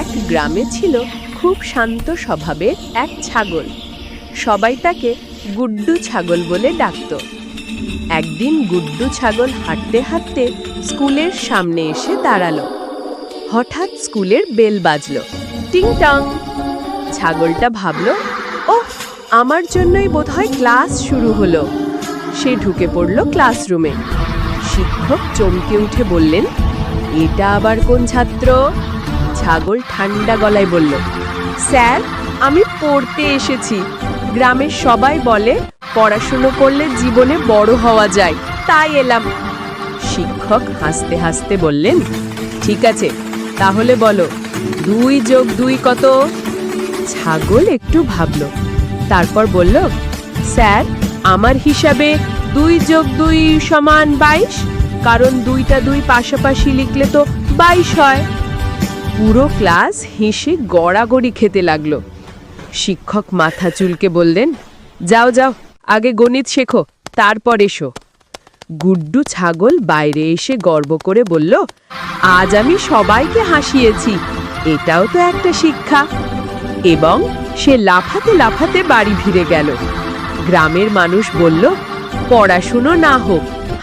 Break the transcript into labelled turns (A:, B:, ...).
A: এক গ্রামে ছিল খুব শান্ত স্বভাবের এক ছাগল। সবাই তাকে গুড্ডু ছাগল বলে ডাকত। একদিন গুড্ডু ছাগল হাঁটতে হাঁটতে স্কুলের সামনে এসে দাঁড়ালো। হঠাৎ স্কুলের বেল বাজলো, টিং টং। ছাগলটা ভাবলো, ওহ, আমার জন্যই বোধহয় ক্লাস শুরু হলো। সে ঢুকে পড়ল ক্লাসরুমে। শিক্ষক চমকে উঠে বললেন, এটা আবার কোন ছাত্র? ছাগল ঠান্ডা গলায় বলল, স্যার, আমি পড়তে এসেছি। গ্রামের সবাই বলে পড়াশুনো করলে জীবনে বড় হওয়া যায়, তাই এলাম। শিক্ষক হাসতে হাসতে বললেন, ঠিক আছে, তাহলে বলো 2 যোগ 2 কত? ছাগল একটু ভাবল, তারপর বলল, স্যার, আমার হিসাবে 2 যোগ 2 সমান 22, কারণ 2টা 2 পাশাপাশি লিখলে তো 22 হয়। পুরো ক্লাস হেসে গড়াগড়ি খেতে লাগলো। শিক্ষক মাথা চুলকে বললেন, যাও যাও, আগে গণিত শেখো, তারপর এসো। গুড্ডু ছাগল বাইরে এসে গর্ব করে বলল, আজ আমি সবাইকে হাসিয়েছি, এটাও তো একটা শিক্ষা। এবং সে লাফাতে লাফাতে বাড়ি ফিরে গেল। গ্রামের মানুষ বলল, পড়াশুনো না হোক,